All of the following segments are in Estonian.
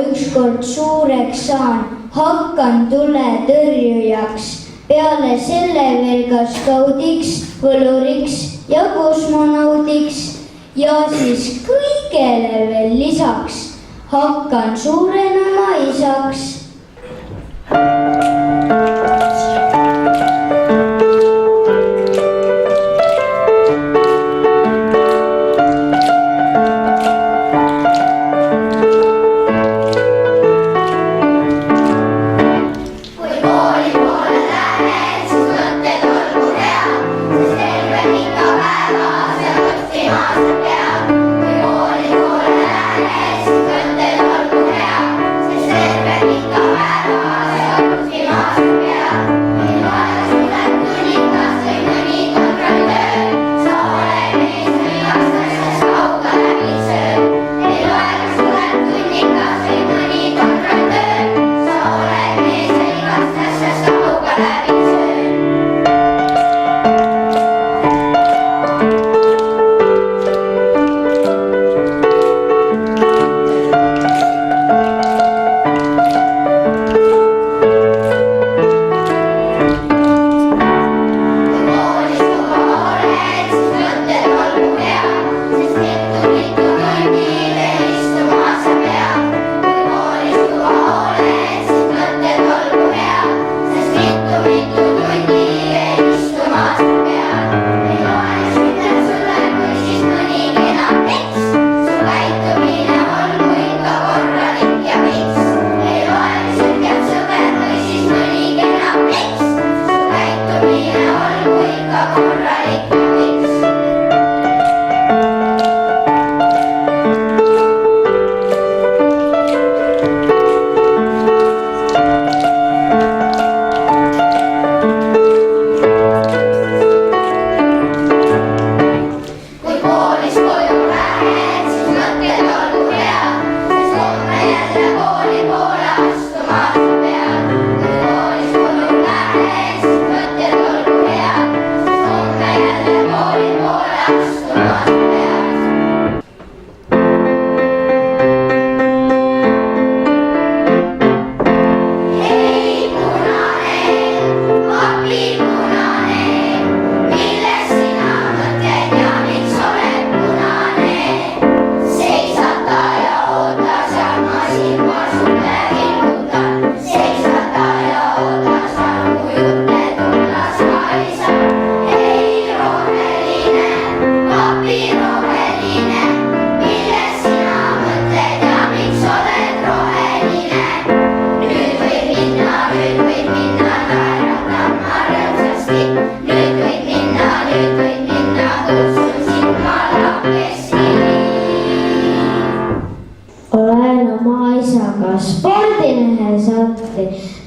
ükskord suureks saan, hakkan tuletõrjujaks, peale selle veel ka skaudiks, võluriks ja kosmonaudiks ja siis kõigele veel lisaks hakkan suurenema isaks.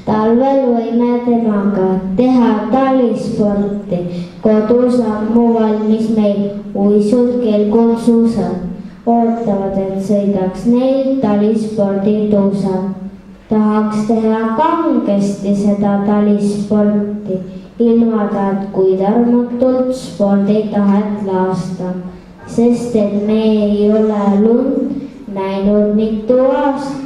Talvel võime temaga teha talisporti, kodus ammu valmis meil uisud, kelgursuusad. Ootavad, et sõidaks neil talispordituusad. Tahaks teha kangesti seda talisporti, ilma taht kuid armutult sporditahet laasta, sest et me ei ole lund näinud mitu aastat.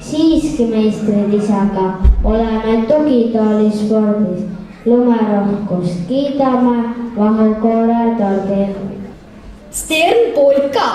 Siiski meistrid isaga oleme tugitoolispordis, lumerohkust kiidame, vahukoored olgem. Stern polka.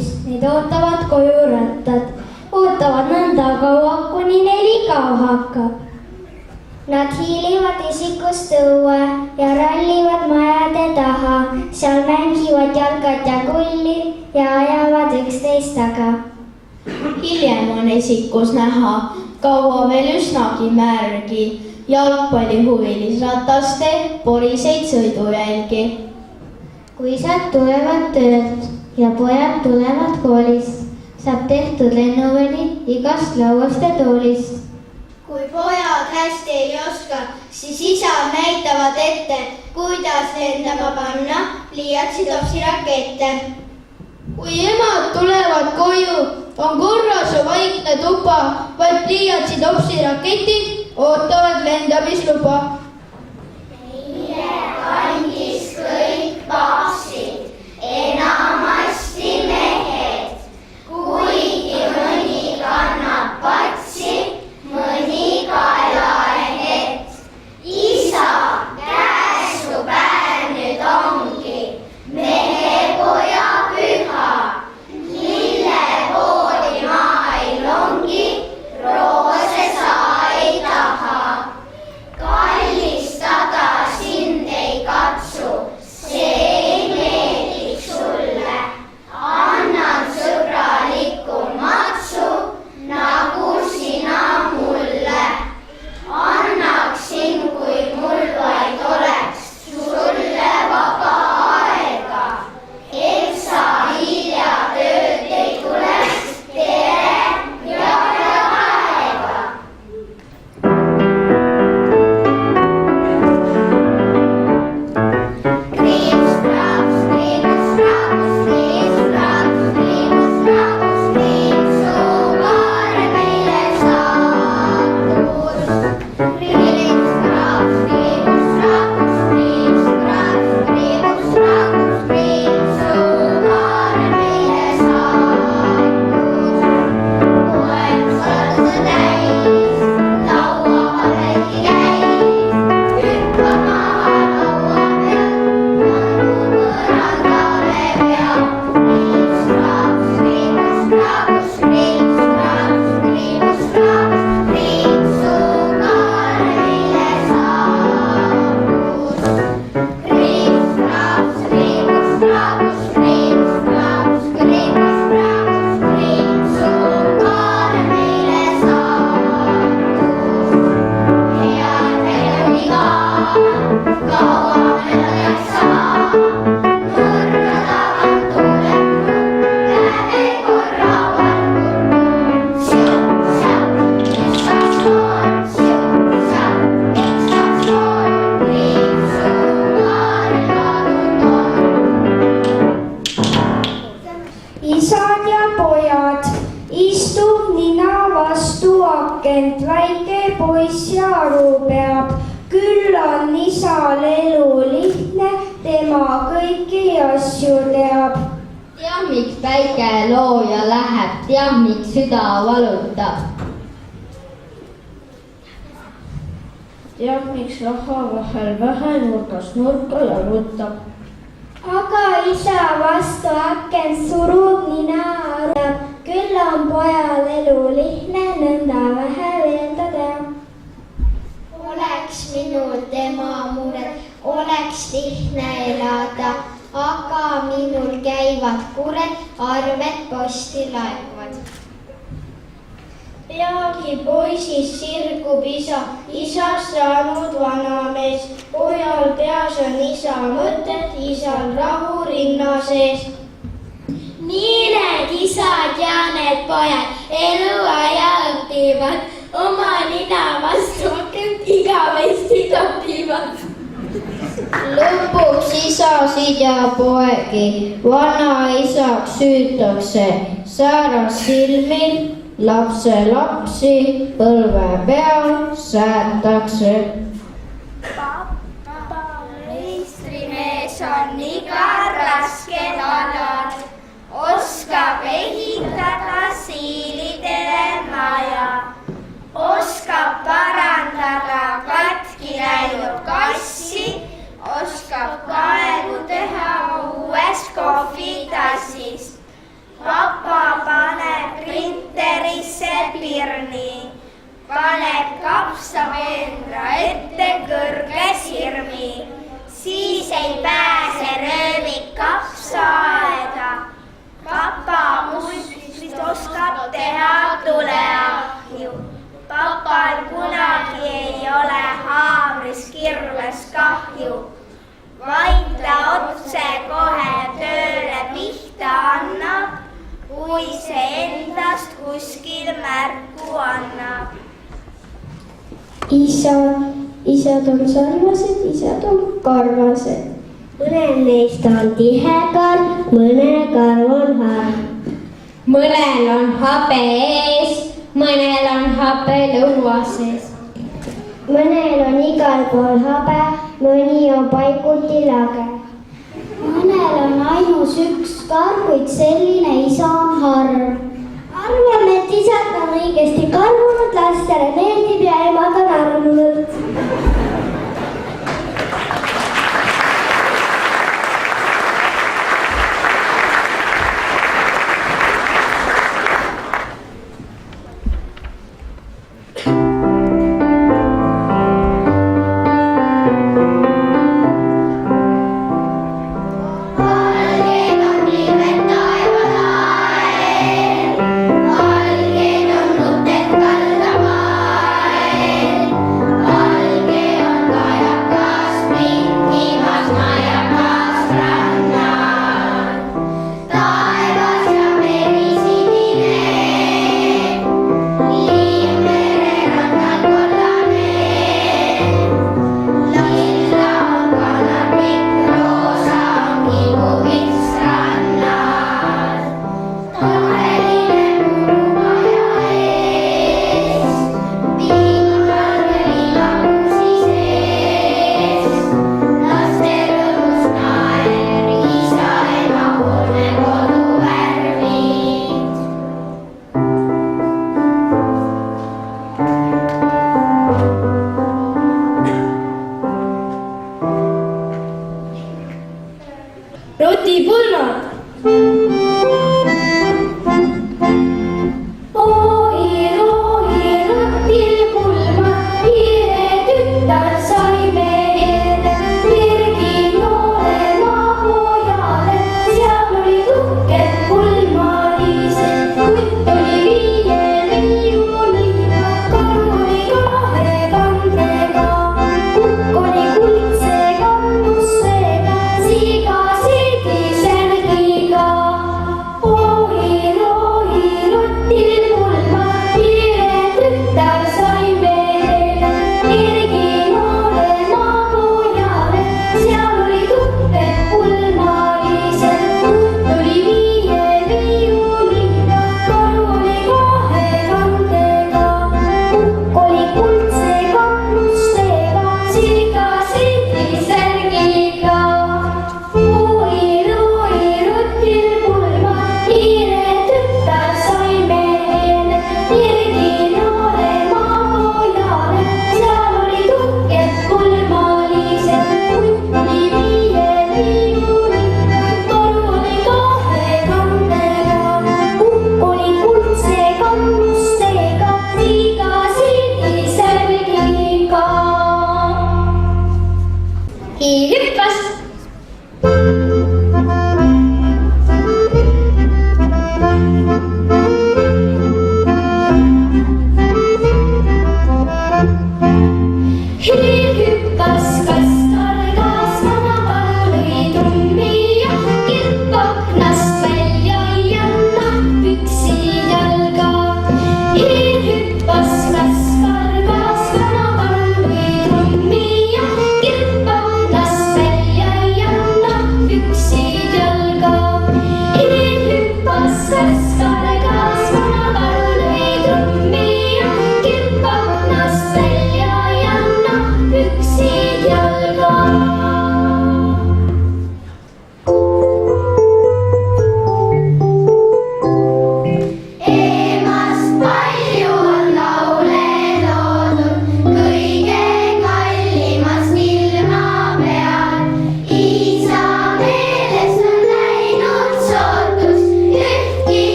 valmis, neid ootavad koju rattad. Ootavad nõnda kaua, kuni neil igav hakkab. Nad hiilivad isikust õue ja rallivad majade taha. Seal mängivad jalgat ja kulli ja ajavad üksteist taga. Hiljem on esikus näha, kaua veel üsnagi märgi, jalgpallihuvilisrataste poriseid sõidujälgi. Kui isad tulevad töölt ja pojad tulevad koolist, saab tehtud lennuväli igast lauast ja toolist. Kui pojad hästi ei oska, siis isad näitavad ette, kuidas lendama panna pliiatsitopsirakette. Kui emad tulevad koju, on korras ja vaikne tuba, vaid pliiatsitopsiraketid ootavad lendamisluba. Meile kandis kõik papsid, enamasti mehed, kuigi mõni kannab patsi, mõni kaelaehet. Isa käesupäev nüüd ongi mehepoja püha, lillepoodi maail ongi, roose sa ei taha. Kallistada sind ei katsu, see ei meeldiks sulle. Annan sõbralikku matsu, nagu sina mulle. Annaksin, kui mul vaid oleks sulle vaba aega, et sa hilja tööd ei tuleks. Tere ja päeva! Isad ja pojad, istub nina vastu akent, väike poiss ja aru peab. Küll on isal elu lihtne, tema kõiki asju teab. Teab, miks päike looja läheb, teab, miks süda valutab. Teab, miks raha vahel vähe nurgast nurka jalutab. Aga isa vastu akent surub nina arvab, küll on pojal elu lihtne, nõnda vähe veel ta teab. Oleks minul tema mured, oleks lihtne elada, aga minul käivad kured, arved posti laekuvad. Peagi poisist sirgub isa, isast saanud vanamees. Pojal peas on isa mõtted, isal rahu rinna sees. Nii need isad ja need pojad eluaja õpivad, oma nina vastu akent igavesti topivad. Lõpuks isasid ja poegi vanaisaks süütakse, sääras silmil lapse lapsi põlve peal säätakse. Papa meistrimees on igal raskel alal, oskab ehitada siilidele maja, oskab parandada katki läinud kassi, oskab kaevu teha uuest kohvitassist. kapsab enda ette kõrge sirmi, siis ei pääse röövik kapsaaeda. Papa mustist oskab teha tuleahju, papal kunagi ei ole haamris kirves kahju, vaid ta otse kohe tööle pihta annab, kui see endast kuskil märku annab. Isad on sarnased, isad on karvased. Mõnel neist on tihe karv, mõnel karv on harv. mõnel on habe ees, mõnel on habe lõua sees. Mõnel on igal pool habe, mõni on paiguti lage. Mõnel on ainus üks karv, kuid selline isa on harv. Arvame, et isad on õigesti karvunud, lastele meeldib ja emad on armunud.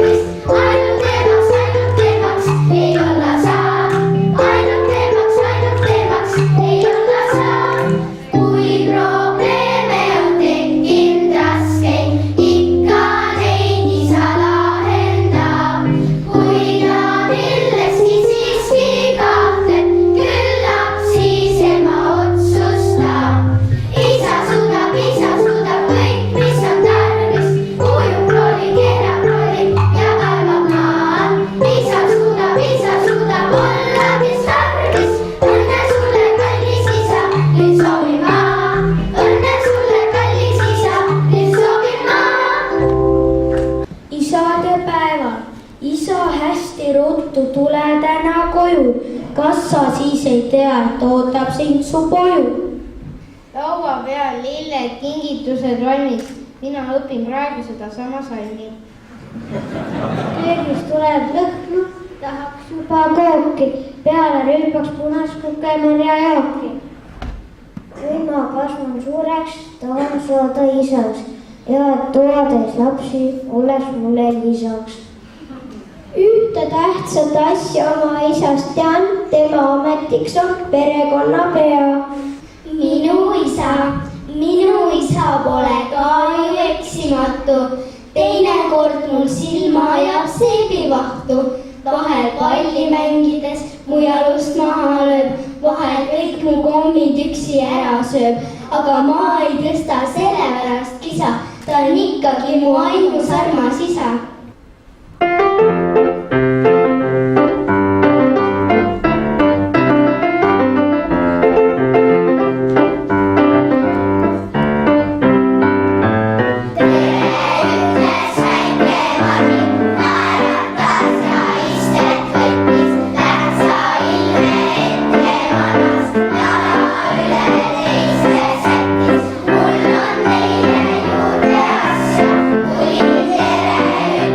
tarvis, ainult temaks ei olla saa. ainult temaks ei olla saa. kui probleeme on tekkinud raskeid, ikka neid isa lahendab. kui ta milleski siiski kahtleb, küllap siis ema otsustab. isa suudab kõik, mis on tarvis, ujub rooli, keerab rooli ja kaevab maad. isa suudab olla, kes tarvis. õnne sulle, kallis isa, nüüd soovin ma. õnne sulle, kallis isa, nüüd soovin ma. isadepäeval, isa, hästi ruttu tule täna koju. kas sa siis ei tea, et ootab sind su poju? laua peal lilled, kingitused valmis. mina õpin praegu sedasama salmi. köögis tuleb lõhnu, tahaks juba kooki, peale rüüpaks punast kukemarja jooki. kui ma kasvan suureks, tahan saada isaks ja toodes lapsi oleks mulle lisaks. ühte tähtsat asja oma isast tean, tema ametiks on perekonnapea. minu isa pole ka ju eksimatu, teinekord mul silma jääb seebivahtu. vahel palli mängides mu jalust maha lööb, vahel kõik mu kommid üksi ära sööb. aga ma ei tõsta sellepärast kisa, ta on ikkagi mu ainus armas isa. Kui tere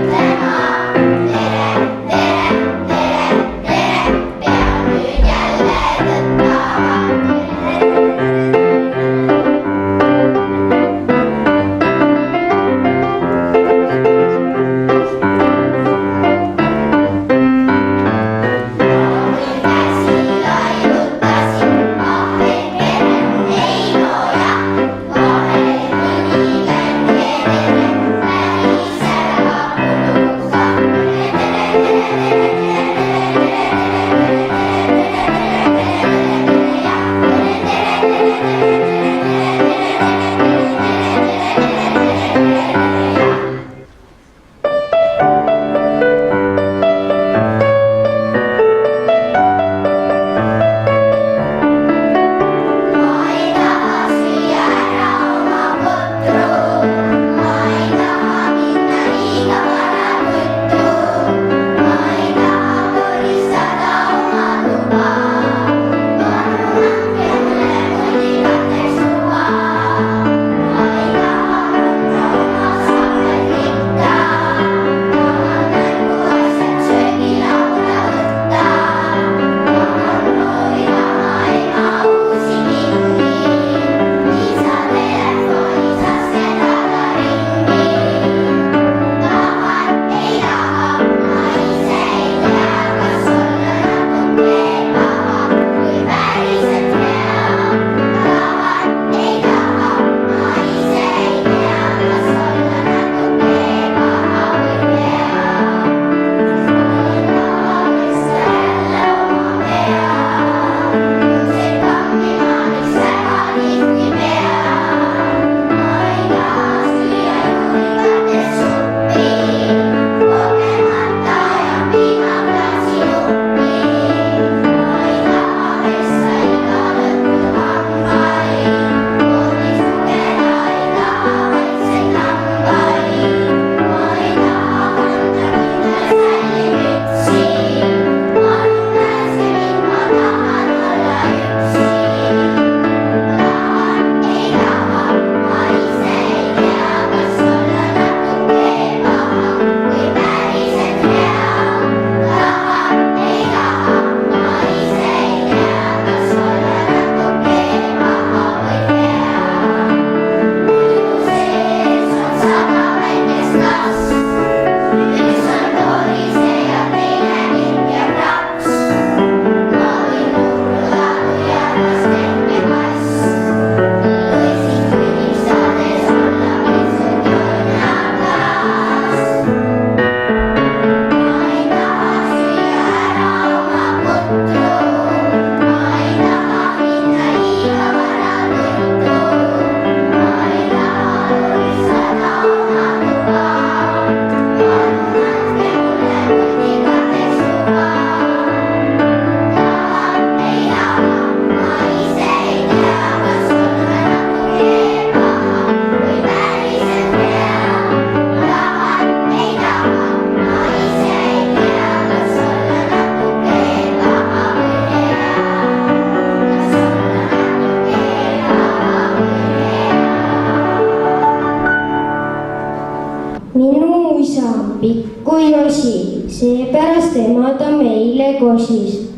kosi, seepärast ema ta meile kosis.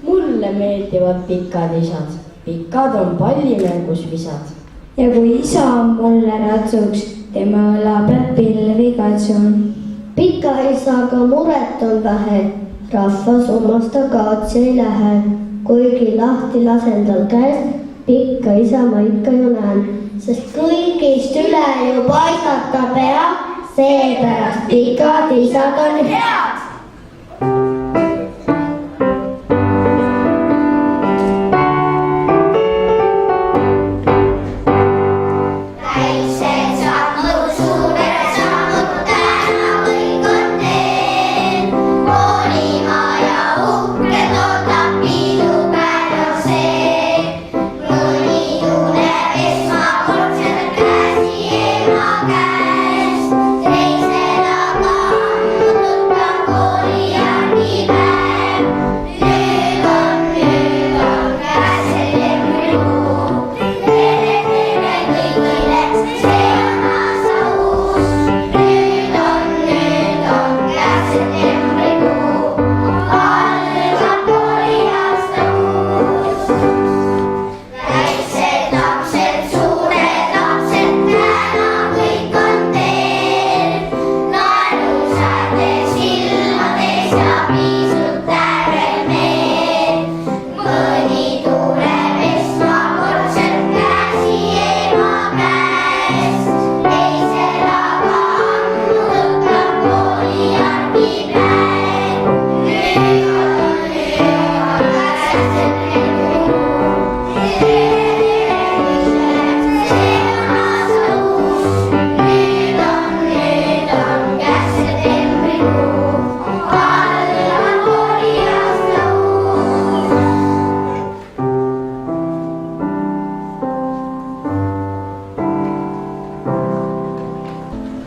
mulle meeldivad pikad isad, pikad on pallimängus visad. ja kui isa on mulle ratsuks, tema õla peal pilvi katsun. pika isaga muret on vähe, rahvas omast ta kaotsi ei lähe. kuigi lahti lasen tal käest, pikka isa ma ikka ju näen, sest kõigist üle ju paistab ta pea, seepärast pikad isad on head.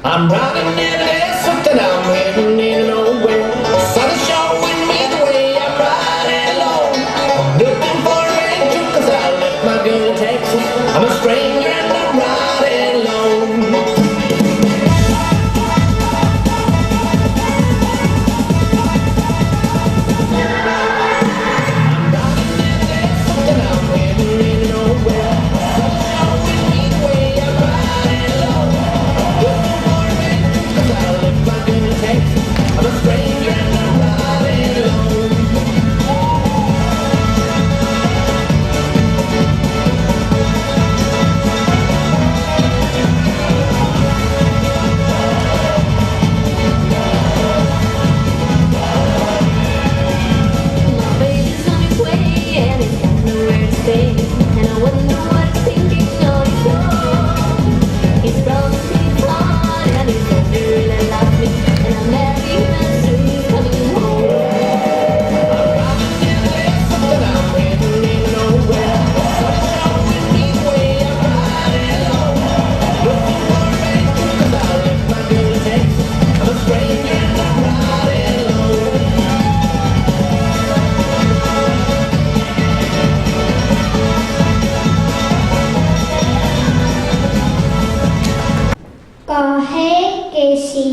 I'm riding in there, something I'm heading in nowhere. Sun is showing me the way, I'm riding alone. Looking for a ranger, cause I left my girl in Texas. I'm a stranger and I'm riding alone. kahekesi,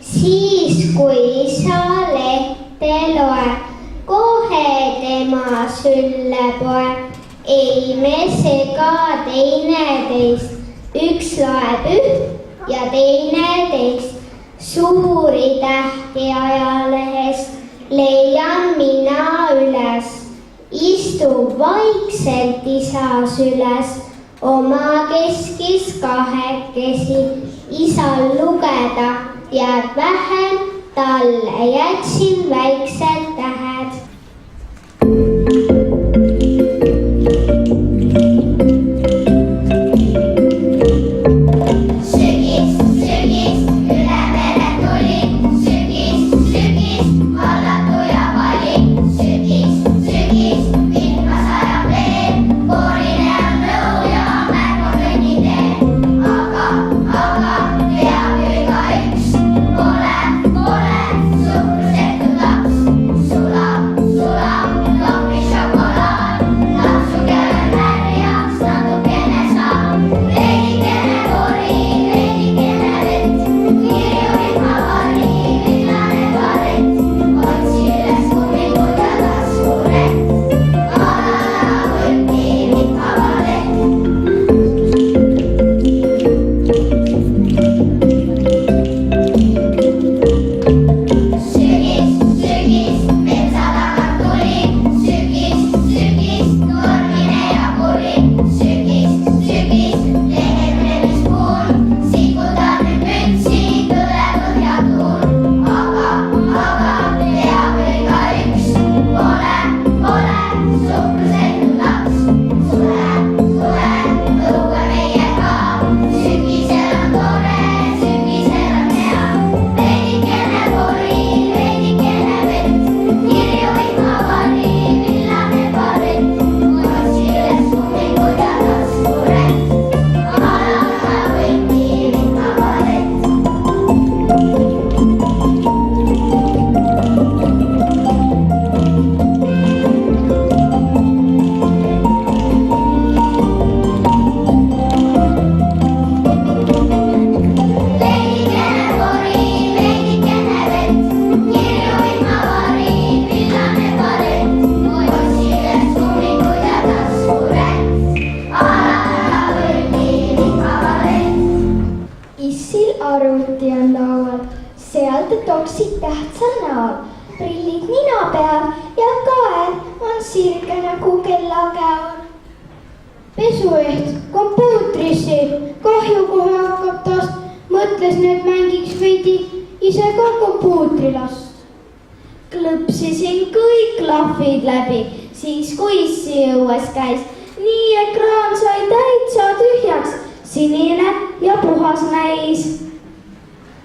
siis kui isa lehte loeb, kohe tema sülle poeb. ei me sega teineteist, üks loeb üht ja teine teist. suuri tähti ajalehest leian mina üles, istub vaikselt isa süles, oma keskis kahekesi. isal lugeda jääb vähem, talle jätsin väiksed tähed. sügis, sügis, üle mere tuli, sügis, sügis, vallatu ja vali. sügis, sügis, ilma sajab veel, koorine on lõu ja mäng on kõnnitee. aga teab ju igaüks, pole suhkrusetu laps, sul jooksid tähtsal näol, prillid nina peal ja kael on sirge nagu kellakäol. pesueht kompuutrisse, kahju kohe hakkab taas, mõtles nüüd mängiks veidi ise ka kompuutri last. Klõpsisin kõik klahvid läbi, siis kui issi õues käis, nii ekraan sai täitsa tühjaks, sinine ja puhas näis.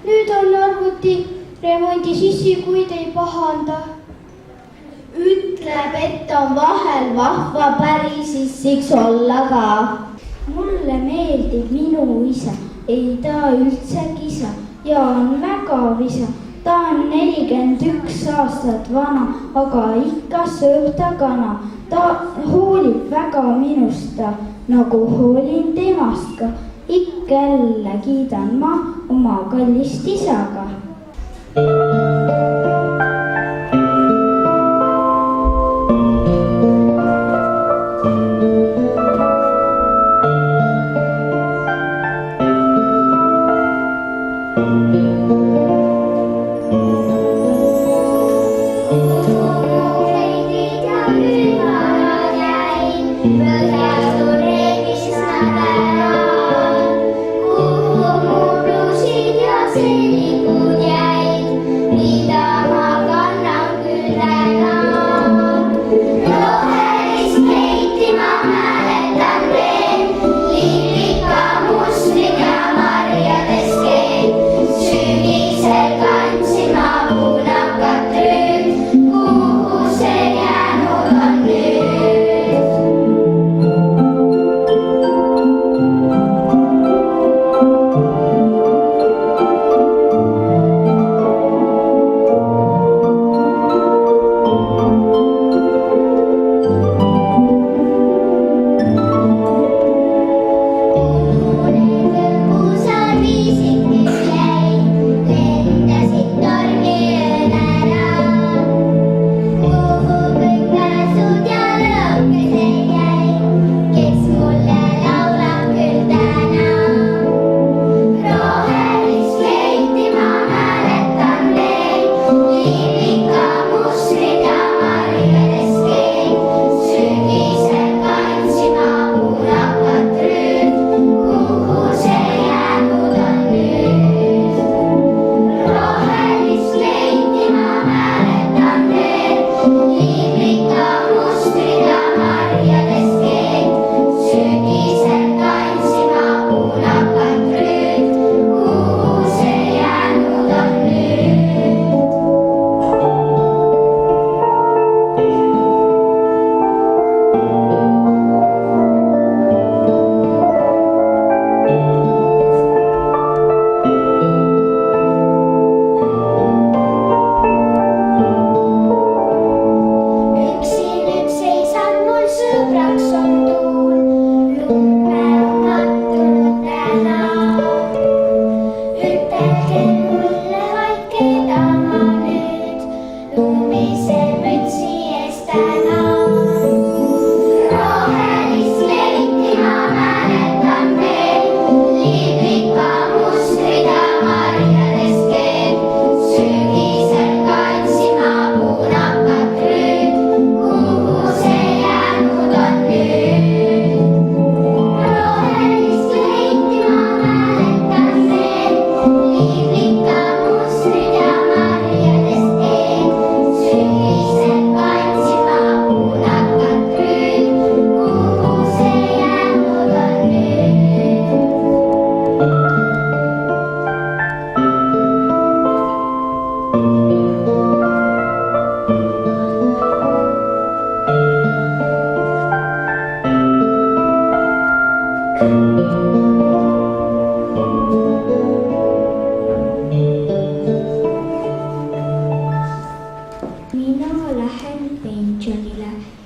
Nüüd on arvuti remondi sissi, kuid ei pahanda. Ütleb, et on vahel vahva päris issiks olla ka. Mulle meeldib minu isa, ei ta üldse kisa ja on väga visa. Ta on 41 aastat vana, aga ikka sööb ta kana. Ta hoolib väga minust, nagu hoolin temast ka. Ikka jälle kiidan ma oma kallist isaga.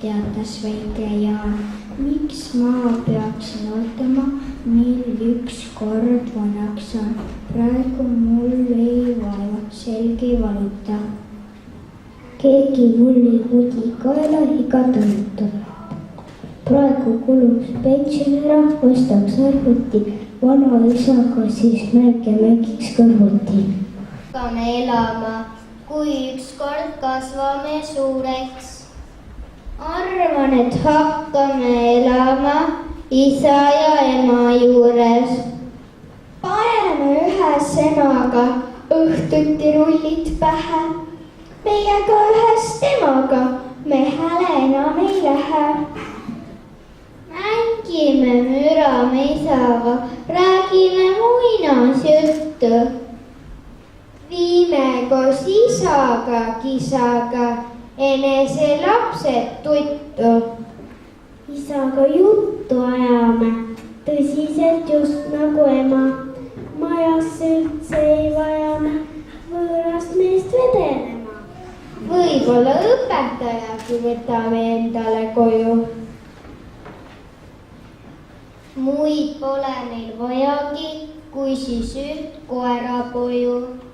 teatas väike Jaan. Miks ma peaksin ootama, mil ükskord vanaks saan? Praegu mul ei vaevat selgi valuta. Keegi vullipudi kaela iga tõutu. Praegu kuluks pension ära, ostaks arvuti, vana isaga siis mängiks kõrvuti. hakkame elama, kui ükskord kasvame suureks. arvan, et hakkame elama isa ja ema juures. paneme ühe emaga õhtuti rullid pähe. meiega ühes temaga me hääle enam ei lähe. mängime mürame isaga, räägime muinasjuttu. viime koos isaga kisaga enese lapsed tuttu. isaga juttu ajame, tõsiselt just nagu ema. majasse üldse ei vajame võõrast meest vedelema. võib-olla õpetajagi võtame endale koju. muid pole neil vajagi, kui siis üht koerapoju.